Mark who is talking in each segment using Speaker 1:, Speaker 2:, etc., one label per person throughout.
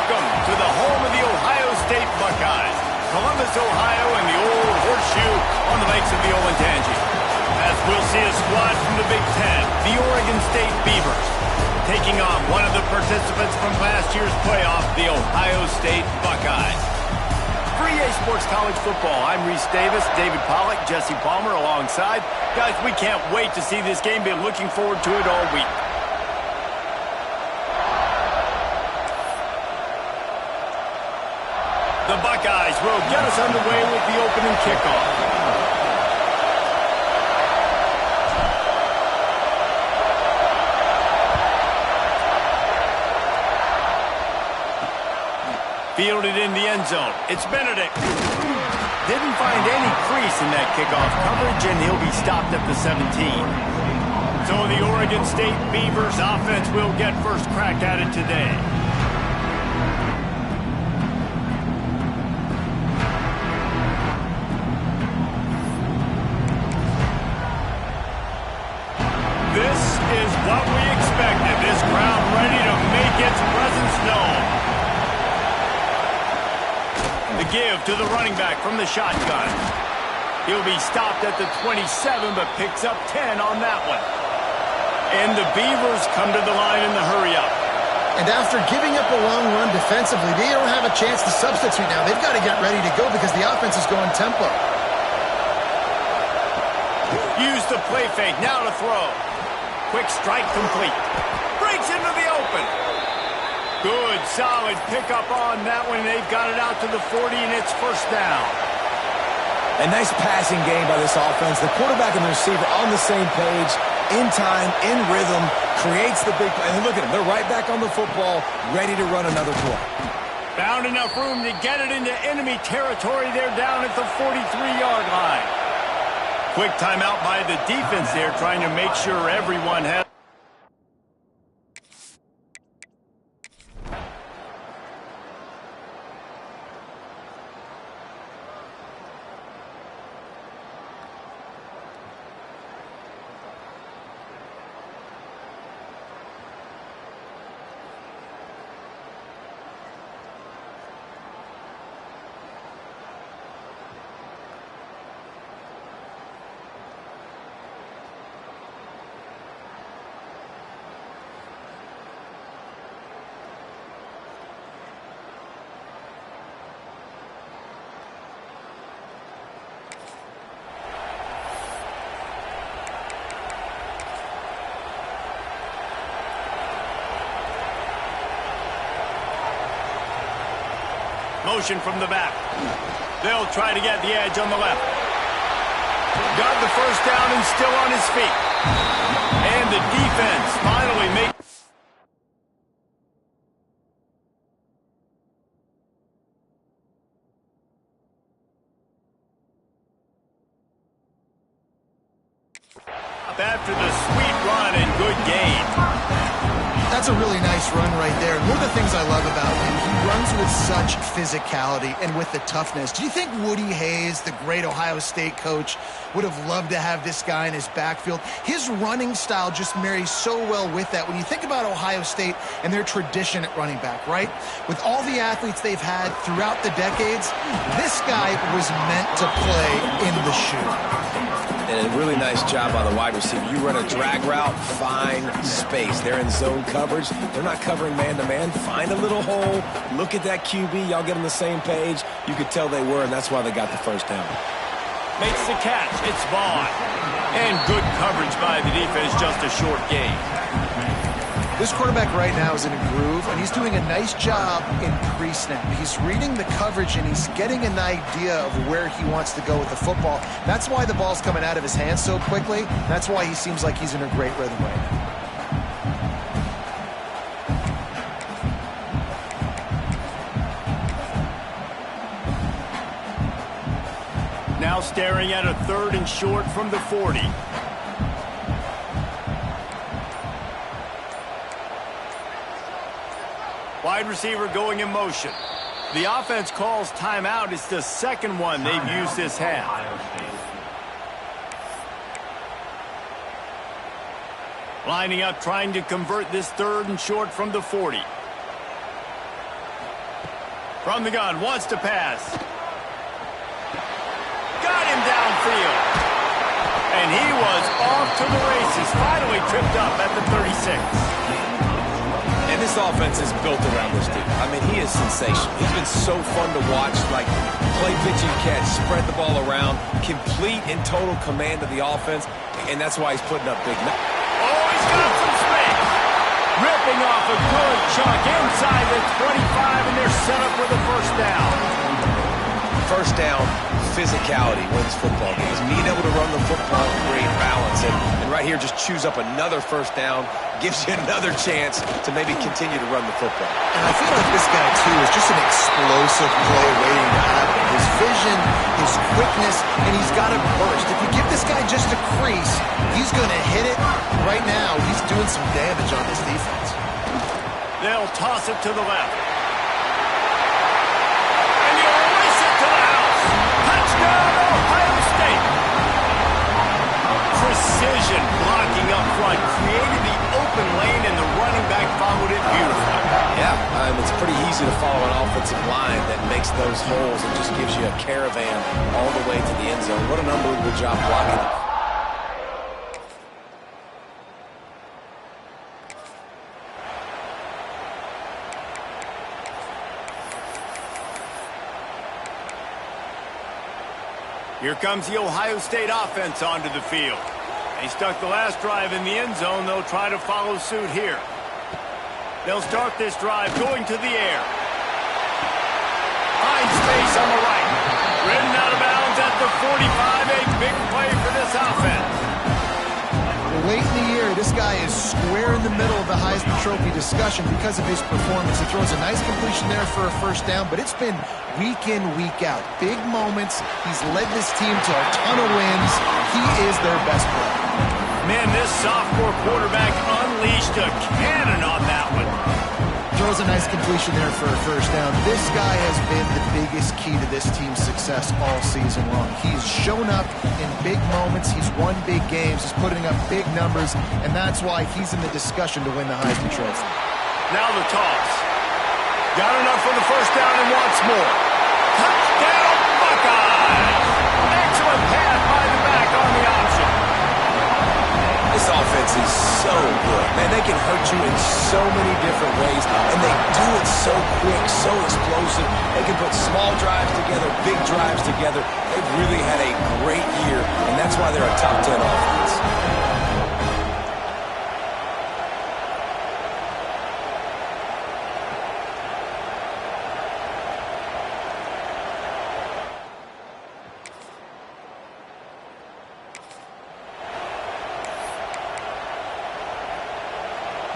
Speaker 1: Welcome to the home of the Ohio State Buckeyes, Columbus, Ohio, and the old horseshoe on the lakes of the Olentangy. As we'll see a squad from the Big Ten, the Oregon State Beavers, taking on one of the participants from last year's playoff, the Ohio State Buckeyes. For EA Sports College Football, I'm Reese Davis, David Pollack, Jesse Palmer alongside. Guys, we can't wait to see this game. Been looking forward to it all week. The Buckeyes will get us underway with the opening kickoff. Fielded in the end zone. It's Benedict. Didn't find any crease in that kickoff coverage, and he'll be stopped at the 17. So the Oregon State Beavers offense will get first crack at it today. This is what we expected. This crowd ready to make its presence known. The give to the running back from the shotgun. He'll be stopped at the 27, but picks up 10 on that one. And the Beavers come to the line in the hurry-up.
Speaker 2: And after giving up a long run defensively, they don't have a chance to substitute now. They've got to get ready to go because the offense is going tempo.
Speaker 1: Use the play fake, now to throw. Quick strike complete. Breaks into the open. Good, solid pickup on that one. They've got it out to the 40, and it's first down.
Speaker 3: A nice passing game by this offense. The quarterback and the receiver on the same page, in time, in rhythm, creates the big play. And look at them. They're right back on the football, ready to run another play.
Speaker 1: Found enough room to get it into enemy territory. They're down at the 43-yard line. Quick timeout by the defense there, trying to make sure everyone has. Motion from the back. They'll try to get the edge on the left. Got the first down and still on his feet. And the defense finally makes... After the sweet run and good gain.
Speaker 2: That's a really nice run right there. And one of the things I love about him, he runs with such physicality and with the toughness. Do you think Woody Hayes, the great Ohio State coach, would have loved to have this guy in his backfield? His running style just marries so well with that. When you think about Ohio State and their tradition at running back, right? With all the athletes they've had throughout the decades, this guy was meant to play in the shoe.
Speaker 3: And a really nice job by the wide receiver. You run a drag route, find space. They're in zone coverage. They're not covering man-to-man. Find a little hole. Look at that QB. Y'all get on the same page. You could tell they were, and that's why they got the first down.
Speaker 1: Makes the catch. It's Vaughn. And good coverage by the defense. Just a short gain.
Speaker 2: This quarterback right now is in a groove, and he's doing a nice job in pre-snap. He's reading the coverage, and he's getting an idea of where he wants to go with the football. That's why the ball's coming out of his hands so quickly. That's why he seems like he's in a great rhythm right now.
Speaker 1: Now staring at a 3rd and short from the 40. Wide receiver going in motion. The offense calls timeout. It's the second one they've used this half. Lining up, trying to convert this 3rd and short from the 40. From the gun, wants to pass. Got him downfield. And he was off to the races, finally tripped up at the 36.
Speaker 3: And this offense is built around this dude. I mean, he is sensational. He's been so fun to watch, like play, pitching, catch, spread the ball around, complete and total command of the offense, and that's why he's putting up big numbers.
Speaker 1: Oh, he's got some space. Ripping off a good chunk inside the 25, and they're set up with a first down.
Speaker 3: First down, physicality wins football games. Being able to run the football and create balance. And right here, just choose up another first down, gives you another chance to maybe continue to run the football.
Speaker 2: And I feel like this guy, too, is just an explosive play waiting to happen. His vision, his quickness, and he's got a burst. If you give this guy just a crease, he's going to hit it. Right now, he's doing some damage on this defense.
Speaker 1: They'll toss it to the left. And he'll race it to the house. Touchdown, Ohio State. Precision blocking up front, created the open lane, and the running back followed it beautifully.
Speaker 3: Yeah, it's pretty easy to follow an offensive line that makes those holes and just gives you a caravan all the way to the end zone. What an unbelievable job blocking it.
Speaker 1: Here comes the Ohio State offense onto the field. They stuck the last drive in the end zone. They'll try to follow suit here. They'll start this drive going to the air. Finds space on the right. Ridden out of bounds at the 45. A big play for this offense.
Speaker 2: Late in the year, this guy is square in the middle of the Heisman Trophy discussion because of his performance. He throws a nice completion there for a first down, but it's been week in, week out. Big moments. He's led this team to a ton of wins. He is their best player.
Speaker 1: Man, this sophomore quarterback unleashed a cannon on that one.
Speaker 2: Throws a nice completion there for a first down. This guy has been the biggest key to this team's success all season long. He's shown up in big moments. He's won big games. He's putting up big numbers, and that's why he's in the discussion to win the Heisman Trophy.
Speaker 1: Now the toss. Got enough for the first down and wants more. Touchdown, Buckeyes! Excellent pass by the back on the option.
Speaker 3: This offense is so good. Man, they can hurt you in so many different ways, and they do it so quick, so explosive. They can put small drives together, big drives together. They've really had a great year, and that's why they're a top 10 offense.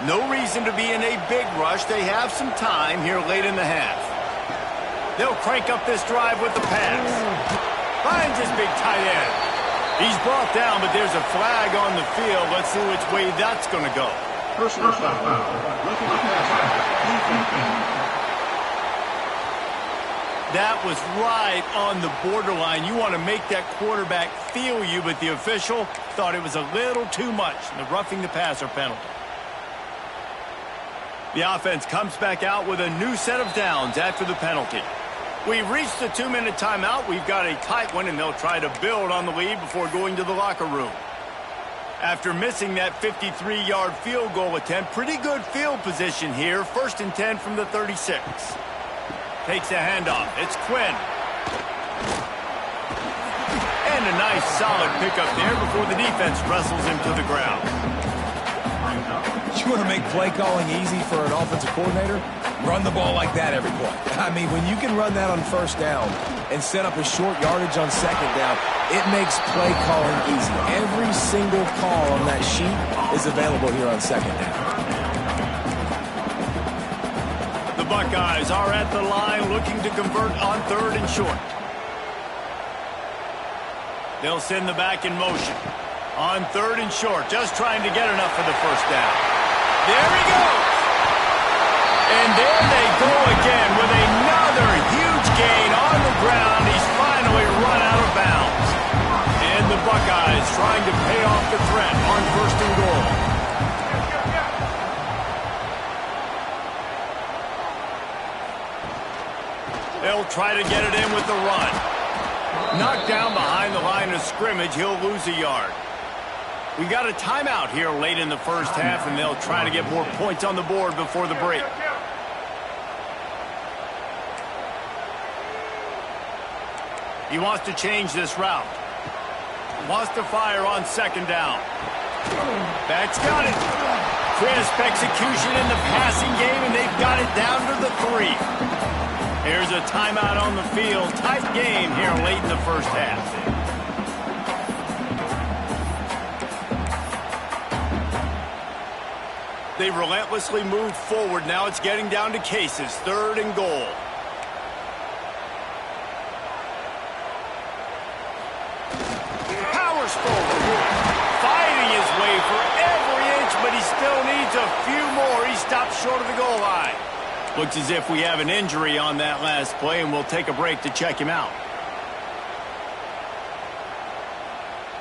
Speaker 1: No reason to be in a big rush. They have some time here late in the half. They'll crank up this drive with the pass. Finds his big tight end. He's brought down, but there's a flag on the field. Let's see which way that's going to go.
Speaker 4: Personal foul.
Speaker 1: That was right on the borderline. You want to make that quarterback feel you, but the official thought it was a little too much. The roughing the passer penalty. The offense comes back out with a new set of downs after the penalty. We've reached the 2-minute timeout. We've got a tight one, and they'll try to build on the lead before going to the locker room. After missing that 53-yard field goal attempt, pretty good field position here. 1st and 10 from the 36. Takes a handoff. It's Quinn. And a nice solid pickup there before the defense wrestles him to the ground.
Speaker 3: You want to make play calling easy for an offensive coordinator? Run the ball like that every play. I mean, when you can run that on first down and set up a short yardage on second down, it makes play calling easy. Every single call on that sheet is available here on second down.
Speaker 1: The Buckeyes are at the line looking to convert on 3rd and short. They'll send the back in motion. On 3rd and short, just trying to get enough for the first down. There he goes. And there they go again with another huge gain on the ground. He's finally run out of bounds. And the Buckeyes trying to pay off the threat on 1st and goal. They'll try to get it in with the run. Knocked down behind the line of scrimmage, he'll lose a yard. We got a timeout here late in the first half, and they'll try to get more points on the board before the break. He wants to change this route. Wants to fire on second down. Back's got it. Crisp execution in the passing game, and they've got it down to the 3. Here's a timeout on the field. Tight game here late in the first half. They relentlessly moved forward. Now it's getting down to cases. 3rd and goal. Powers forward. Fighting his way for every inch, but he still needs a few more. He stops short of the goal line. Looks as if we have an injury on that last play, and we'll take a break to check him out.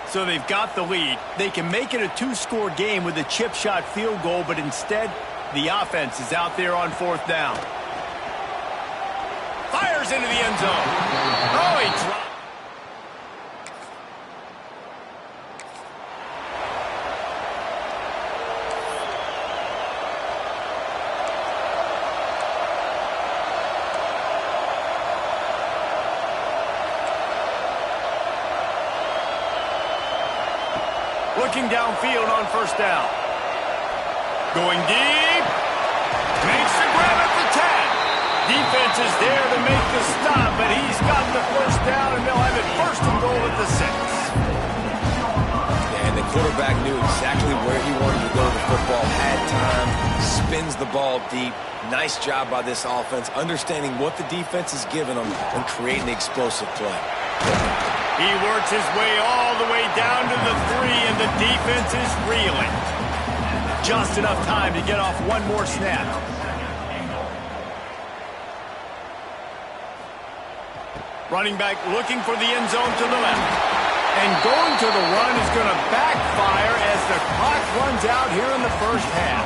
Speaker 1: So they've got the lead. They can make it a 2-score game with a chip shot field goal, but instead, the offense is out there on 4th down. Fires into the end zone. Oh, he dropped. Looking downfield on 1st down. Going deep. Makes the grab at the 10. Defense is there to make the stop, but he's got the 1st down, and they'll have it 1st and goal at the 6.
Speaker 3: And the quarterback knew exactly where he wanted to go with the football, had time, spins the ball deep. Nice job by this offense, understanding what the defense is giving them and creating the explosive play.
Speaker 1: He works his way all the way down to the 3, and the defense is reeling. Just enough time to get off one more snap. Running back looking for the end zone to the left. And going to the run is going to backfire as the clock runs out here in the first half.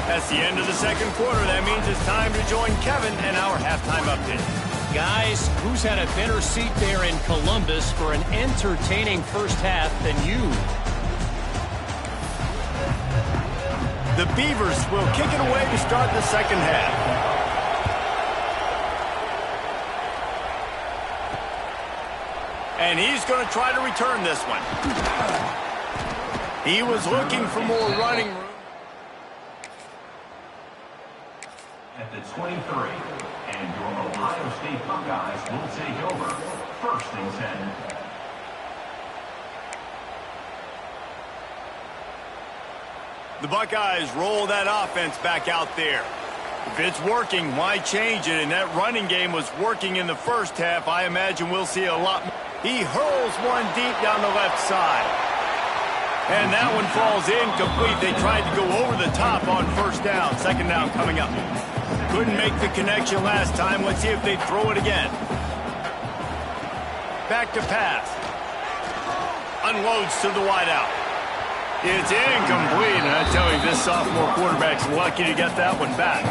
Speaker 1: That's the end of the 2nd quarter. That means it's time to join Kevin and our halftime update.
Speaker 4: Guys, who's had a better seat there in Columbus for an entertaining first half than you?
Speaker 1: The Beavers will kick it away to start the 2nd half. And he's going to try to return this one. He was looking for more running room.
Speaker 5: At the 23. And your Ohio State Buckeyes will take over 1st and 10.
Speaker 1: The Buckeyes roll that offense back out there. If it's working, why change it? And that running game was working in the first half. I imagine we'll see a lot more. He hurls one deep down the left side. And that one falls incomplete. They tried to go over the top on 1st down. 2nd down coming up. Couldn't make the connection last time. Let's see if they throw it again. Back to pass. Unloads to the wideout. It's incomplete, and I tell you, this sophomore quarterback's lucky to get that one back.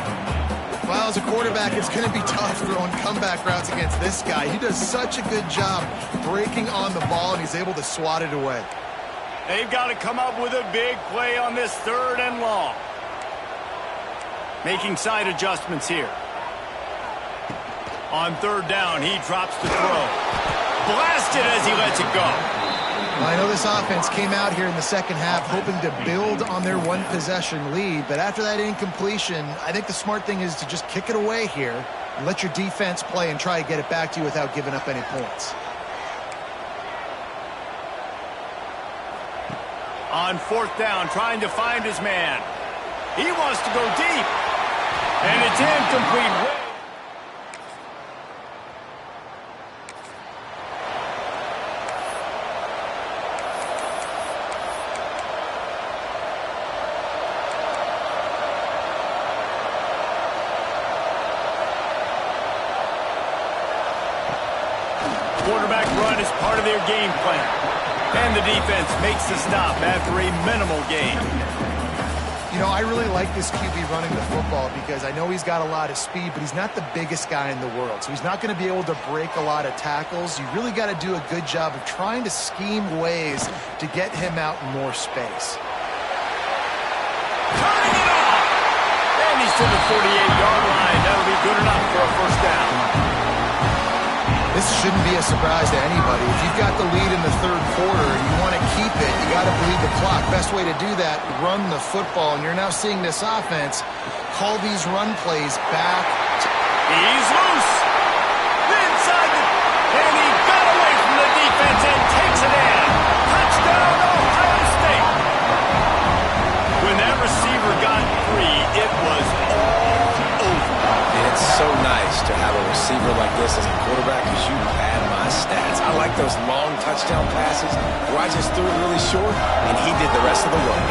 Speaker 2: Well, as a quarterback, it's going to be tough throwing comeback routes against this guy. He does such a good job breaking on the ball, and he's able to swat it away.
Speaker 1: They've got to come up with a big play on this 3rd and long. Making side adjustments here. On 3rd down, he drops the throw. Blasted as he lets it go.
Speaker 2: I know this offense came out here in the 2nd half hoping to build on their 1-possession lead, but after that incompletion, I think the smart thing is to just kick it away here and let your defense play and try to get it back to you without giving up any points.
Speaker 1: On 4th down, trying to find his man. He wants to go deep. And it's incomplete. Quarterback run is part of their game plan. And the defense makes the stop after a minimal gain.
Speaker 2: You You know, I really like this QB running the football because I know he's got a lot of speed, but he's not the biggest guy in the world. So he's not going to be able to break a lot of tackles. You really got to do a good job of trying to scheme ways to get him out in more space.
Speaker 1: Turning it off! And he's to the 48-yard line. That'll be good enough for a first down.
Speaker 2: This shouldn't be a surprise to anybody. If you've got the lead in the third quarter and you want to keep it, you got to bleed the clock. Best way to do that, run the football. And you're now seeing this offense call these run plays back.
Speaker 1: He's loose. Inside and he got away from the defense and takes it in. Touchdown, Ohio State. When that receiver got free, it was all over.
Speaker 3: It's so nice to have a receiver like this as a quarterback because you pad my stats. I like those long touchdown passes where I just threw it really short and he did the rest of the work.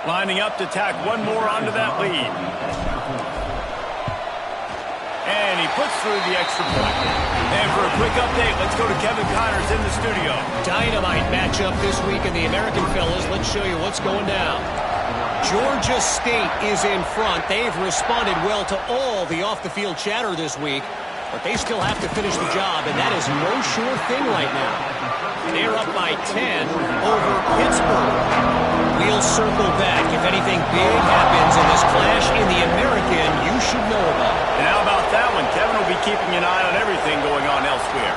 Speaker 1: Lining up to tack one more onto that lead. And he puts through the extra point. And for a quick update, let's go to Kevin Connors in the studio.
Speaker 4: Dynamite matchup this week in the American fellas. Let's show you what's going down. Georgia State is in front. They've responded well to all the off-the-field chatter this week, but they still have to finish the job, and that is no sure thing right now. They're up by 10 over Pittsburgh. We'll circle back. If anything big happens in this clash in the American, you should know about it.
Speaker 1: And how about that one? Kevin will be keeping an eye on everything going on elsewhere.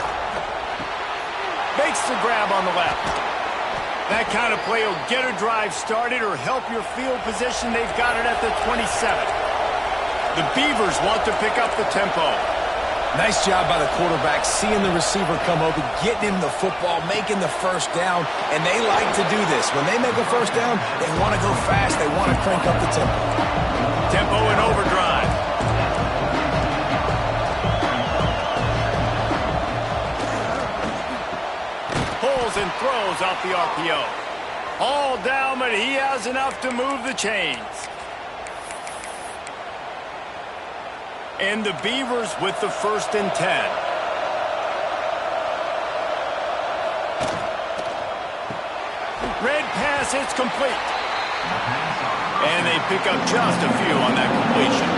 Speaker 1: Makes the grab on the left. That kind of play will get a drive started or help your field position. They've got it at the 27. The Beavers want to pick up the tempo.
Speaker 3: Nice job by the quarterback, seeing the receiver come open, getting him the football, making the first down, and they like to do this. When they make a first down, they want to go fast. They want to crank up the tempo.
Speaker 1: Tempo in overdrive. Pulls and throws off the RPO. All down, but he has enough to move the chains. And the Beavers with the 1st and 10. Red pass, it's complete. And they pick up just a few on that completion.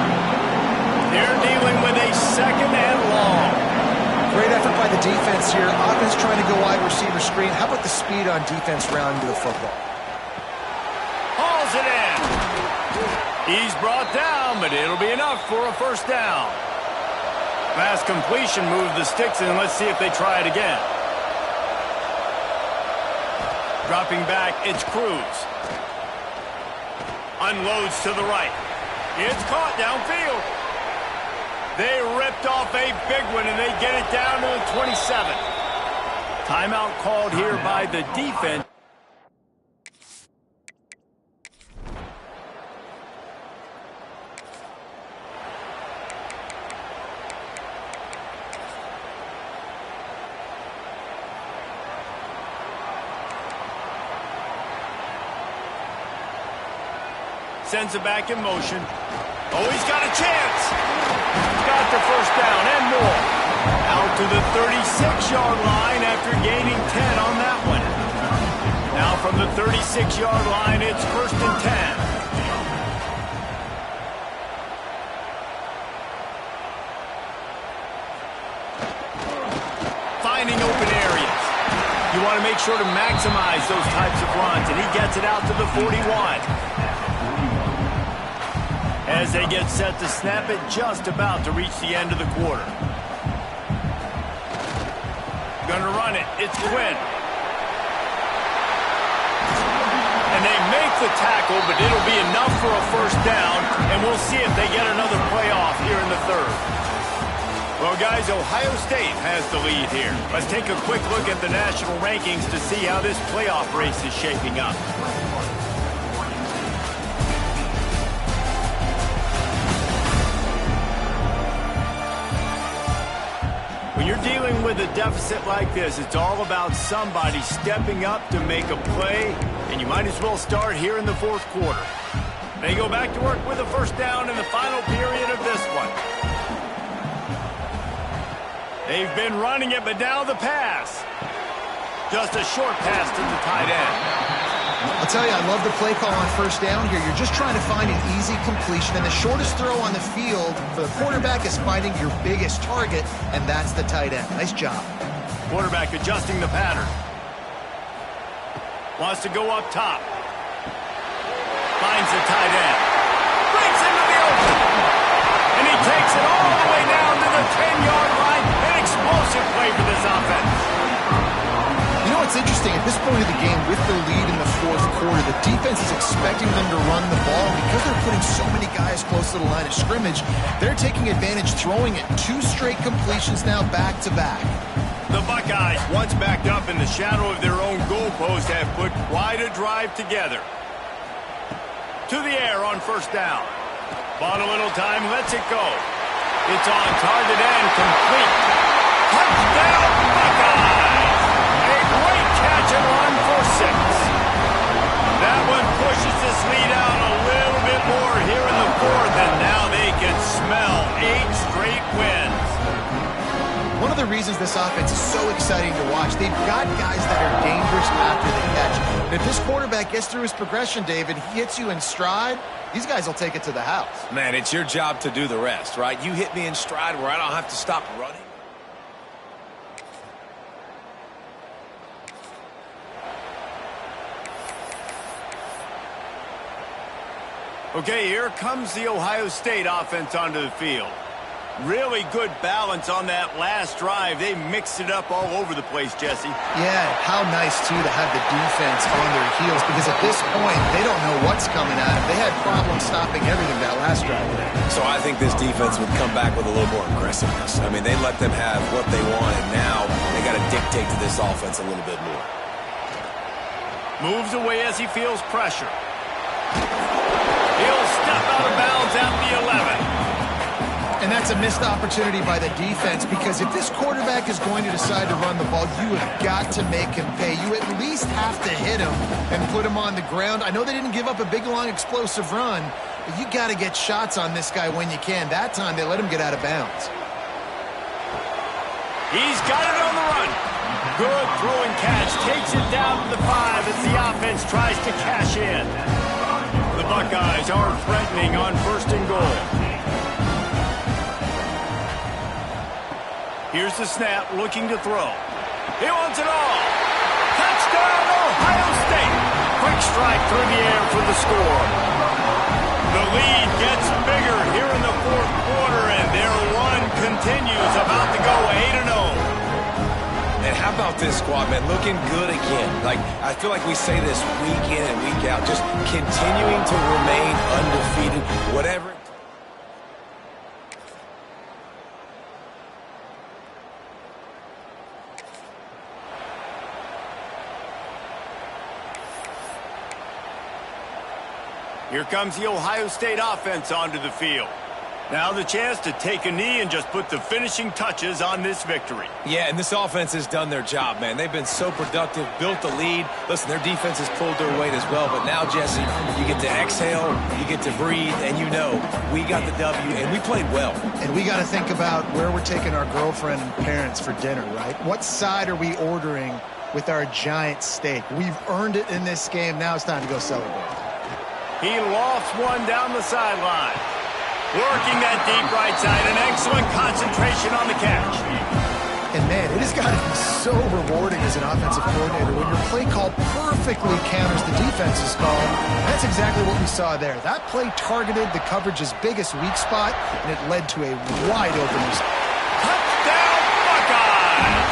Speaker 1: They're dealing with a 2nd and long.
Speaker 2: Great effort by the defense here. Offense trying to go wide receiver screen. How about the speed on defense rounding to the football?
Speaker 1: Hauls it in. He's brought down, but it'll be enough for a first down. Fast completion moved the sticks in. Let's see if they try it again. Dropping back, it's Cruz. Unloads to the right. It's caught downfield. They ripped off a big one, and they get it down to the 27. Timeout called here by the defense. Sends it back in motion. Oh, he's got a chance. Got the first down and more. Out to the 36-yard line after gaining 10 on that one. Now from the 36-yard line, it's 1st and 10. Finding open areas. You want to make sure to maximize those types of runs, and he gets it out to the 41. As they get set to snap it, just about to reach the end of the quarter. Gonna run it. It's Quinn. And they make the tackle, but it'll be enough for a first down, and we'll see if they get another playoff here in the 3rd. Well, guys, Ohio State has the lead here. Let's take a quick look at the national rankings to see how this playoff race is shaping up. When you're dealing with a deficit like this, it's all about somebody stepping up to make a play, and you might as well start here in the fourth quarter. They go back to work with a first down in the final period of this one. They've been running it, but now the pass. Just a short pass to the tight end.
Speaker 2: I'll tell you, I love the play call on first down here. You're just trying to find an easy completion, and the shortest throw on the field for the quarterback is finding your biggest target, and that's the tight end. Nice job.
Speaker 1: Quarterback adjusting the pattern. Wants to go up top. Finds the tight end. Breaks into the open. And he takes it all the way down to the 10-yard line. An explosive play for this offense.
Speaker 2: You know what's interesting? At this point of the game, with the lead in the fourth quarter, the defense is expecting them to run the ball. Because they're putting so many guys close to the line of scrimmage, they're taking advantage, throwing it. 2 straight completions now back-to-back.
Speaker 1: The Buckeyes, once backed up in the shadow of their own goalpost, have put quite a drive together. To the air on first down. Bought a little time, lets it go. It's on target and complete. Touchdown, Buckeyes! A great catch and run for 6. That one pushes this lead out a little bit more here in the fourth, and now they can smell 8 straight wins.
Speaker 2: One of the reasons this offense is so exciting to watch, they've got guys that are dangerous after the catch. And if this quarterback gets through his progression, David, he hits you in stride, these guys will take it to the house.
Speaker 3: Man, it's your job to do the rest, right? You hit me in stride where I don't have to stop running.
Speaker 1: Okay, here comes the Ohio State offense onto the field. Really good balance on that last drive. They mixed it up all over the place, Jesse.
Speaker 2: Yeah, how nice, too, to have the defense on their heels, because at this point, they don't know what's coming at them. They had problems stopping everything that last drive.
Speaker 3: So I think this defense would come back with a little more aggressiveness. I mean, they let them have what they want, and now they got to dictate to this offense a little bit more.
Speaker 1: Moves away as he feels pressure. He'll step out of bounds at the 11.
Speaker 2: And that's a missed opportunity by the defense, because if this quarterback is going to decide to run the ball, you have got to make him pay. You at least have to hit him and put him on the ground. I know they didn't give up a big, long, explosive run, but you got to get shots on this guy when you can. That time, they let him get out of bounds.
Speaker 1: He's got it on the run. Good throw and catch. Takes it down to the 5 as the offense tries to cash in. The Buckeyes are threatening on first and goal. Here's the snap, looking to throw. He wants it all. Touchdown, Ohio State. Quick strike through the air for the score. The lead gets bigger here in the fourth quarter, and their run continues, about to go 8-0.
Speaker 3: And how about this squad, man? Looking good again. Like, I feel like we say this week in and week out, just continuing to remain undefeated, whatever.
Speaker 1: Here comes the Ohio State offense onto the field. Now the chance to take a knee and just put the finishing touches on this victory.
Speaker 3: Yeah, and this offense has done their job, man. They've been so productive, built the lead. Listen, their defense has pulled their weight as well. But now, Jesse, you get to exhale, you get to breathe, and you know we got the W, and we played well.
Speaker 2: And we got to think about where we're taking our girlfriend and parents for dinner, right? What side are we ordering with our giant steak? We've earned it in this game. Now it's time to go celebrate.
Speaker 1: He lofts one down the sideline. Working that deep right side, an excellent concentration on the catch.
Speaker 2: And man, it has got to be so rewarding as an offensive coordinator when your play call perfectly counters the defense's call. That's exactly what we saw there. That play targeted the coverage's biggest weak spot, and it led to a wide open result.
Speaker 1: Touchdown, Buckeyes!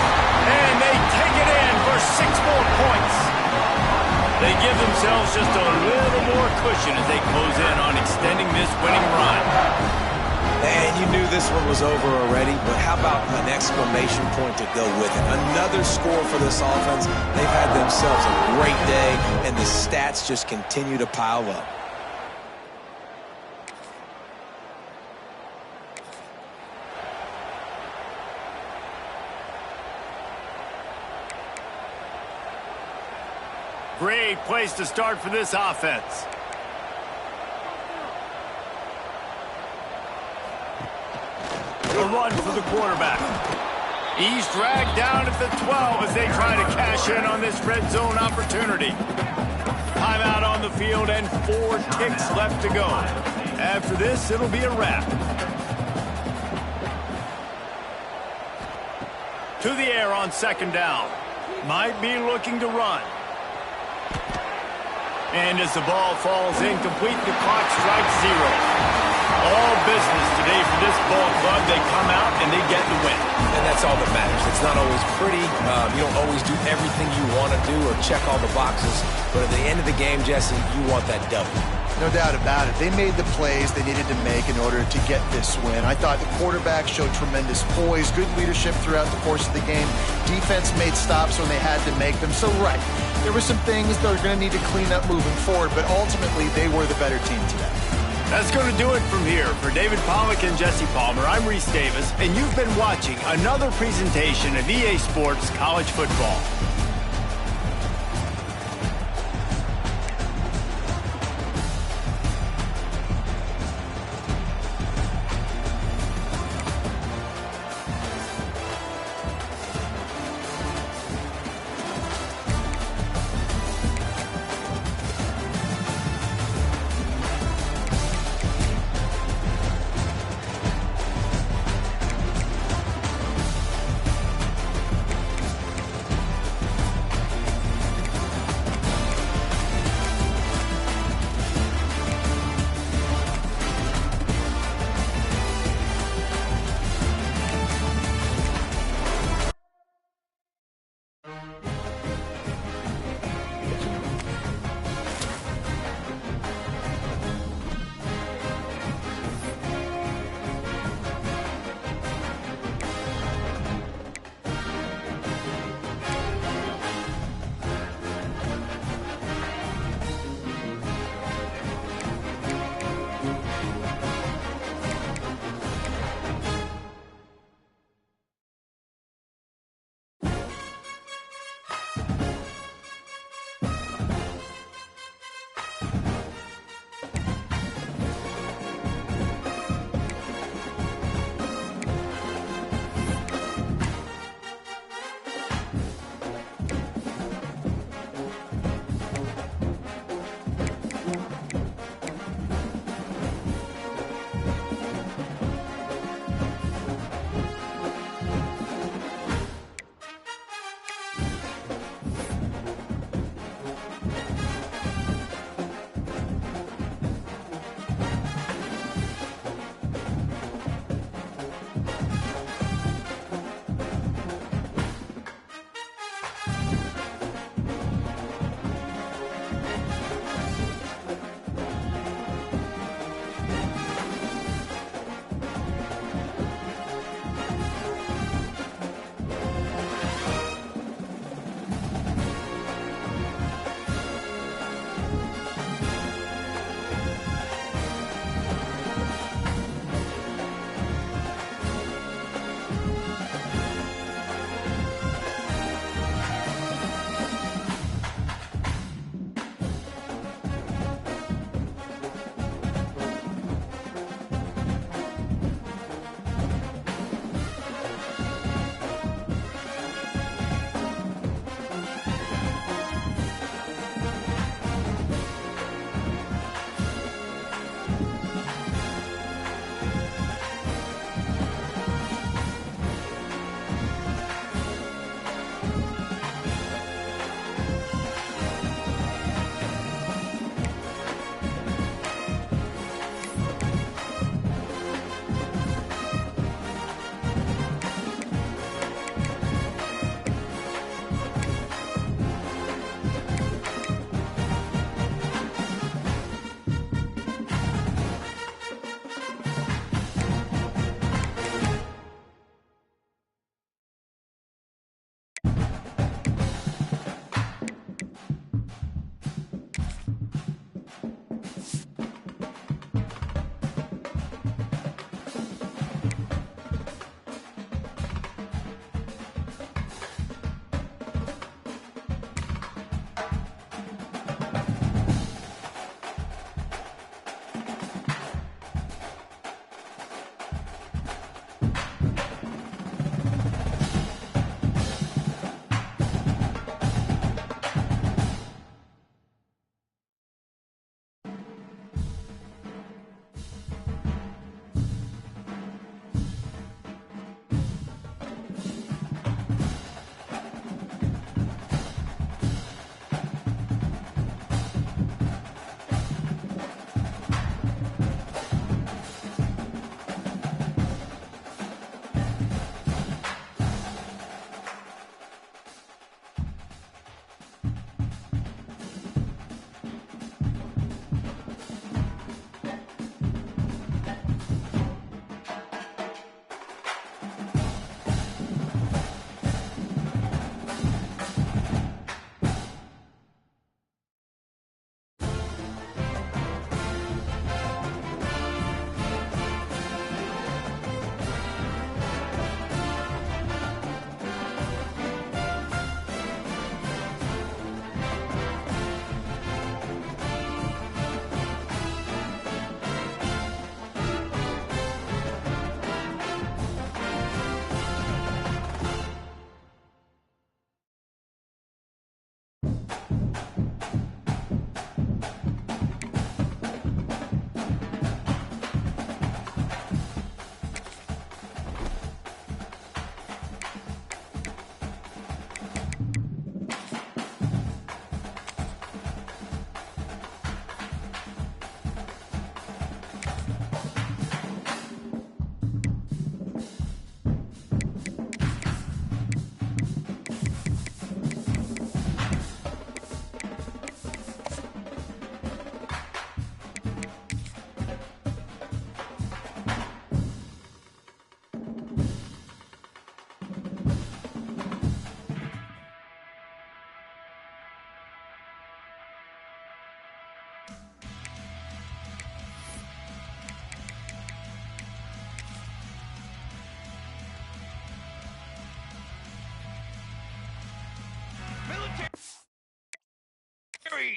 Speaker 1: And they take it in for 6 more points. They give themselves just a little more cushion as they close in on extending this winning run.
Speaker 3: And you knew this one was over already, but how about an exclamation point to go with it? Another score for this offense. They've had themselves a great day, and the stats just continue to pile up.
Speaker 1: Great place to start for this offense. The run for the quarterback. He's dragged down at the 12 as they try to cash in on this red zone opportunity. Timeout on the field and 4 ticks left to go. After this, it'll be a wrap. To the air on second down. Might be looking to run. And as the ball falls incomplete, the clock strikes 0. All business today for this ball club. They come out and they get the win.
Speaker 3: And that's all that matters. It's not always pretty. You don't always do everything you want to do or check all the boxes. But at the end of the game, Jesse, you want that W.
Speaker 2: No doubt about it. They made the plays they needed to make in order to get this win. I thought the quarterback showed tremendous poise, good leadership throughout the course of the game. Defense made stops when they had to make them. So, right, there were some things they're going to need to clean up moving forward, but ultimately they were the better team today.
Speaker 1: That's going to do it from here. For David Pollack and Jesse Palmer, I'm Reese Davis, and you've been watching another presentation of EA Sports College Football.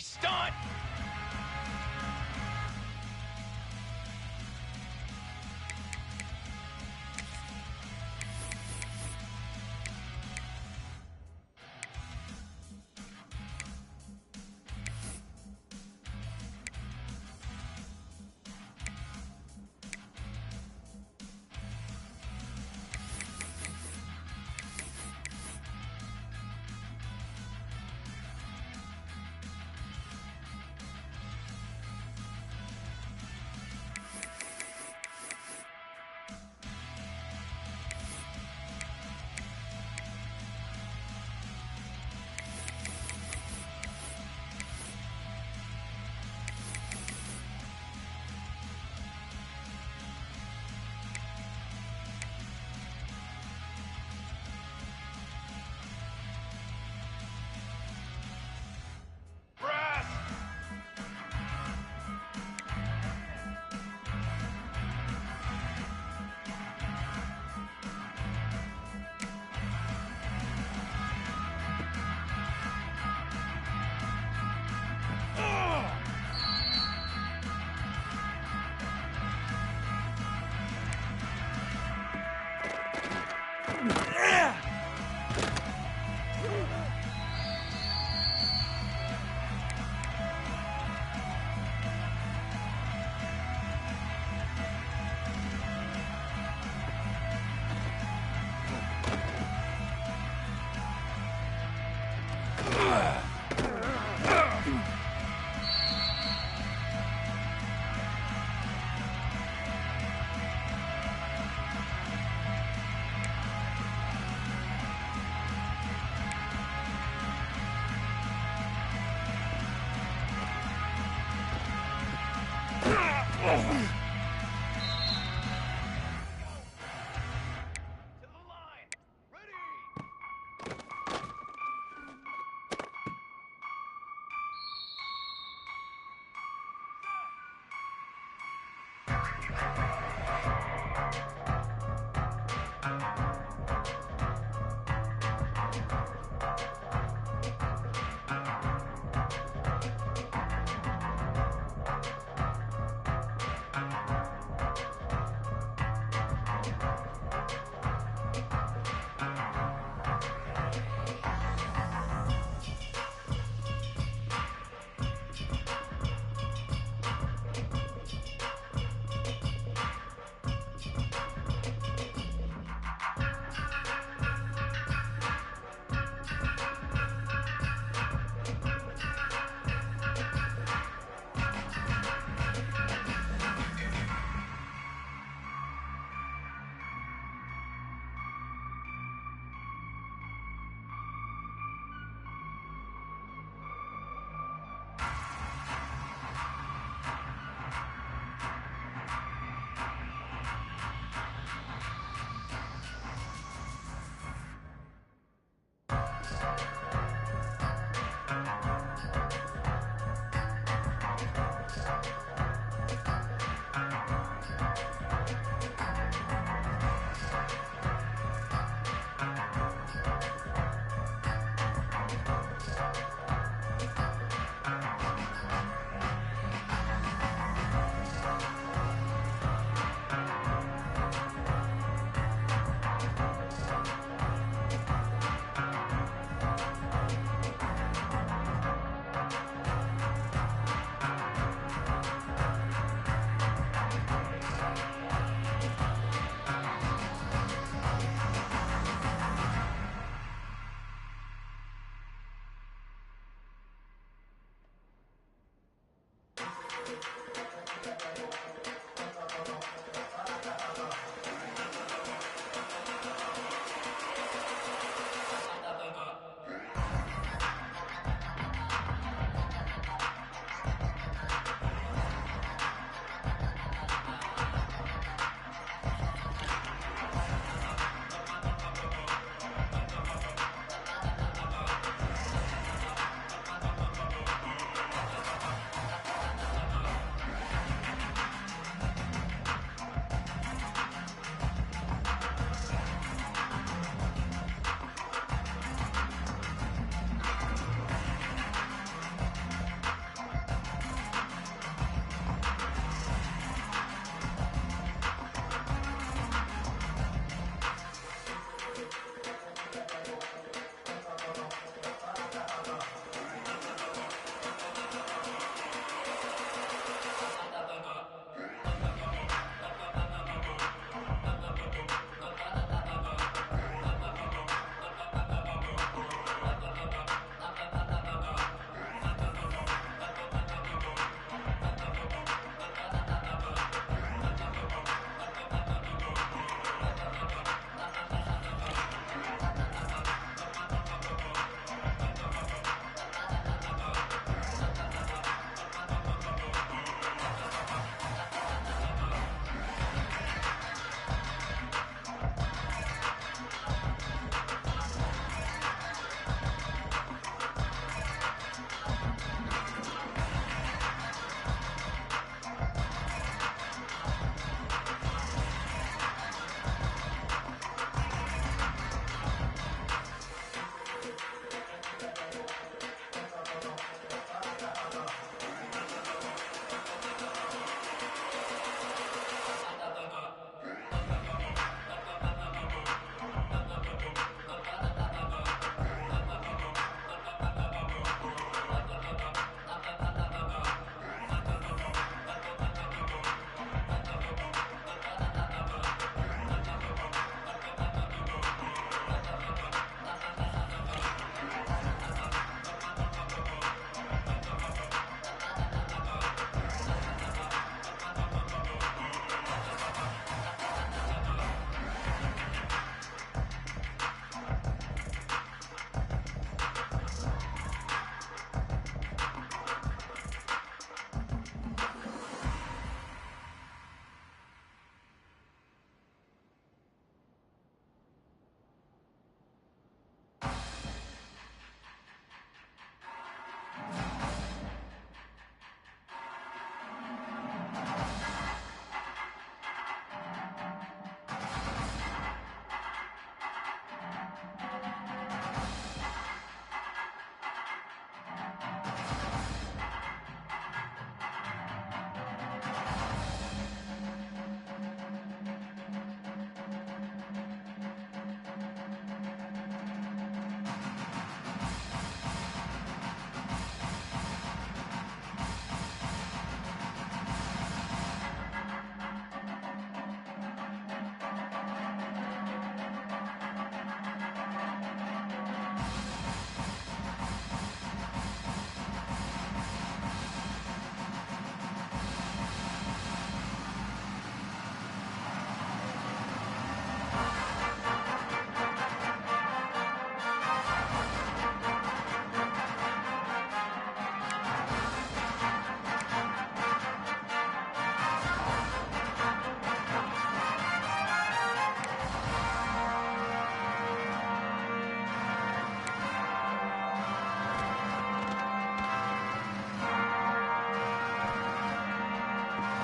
Speaker 1: Nice stunt!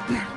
Speaker 6: Yeah.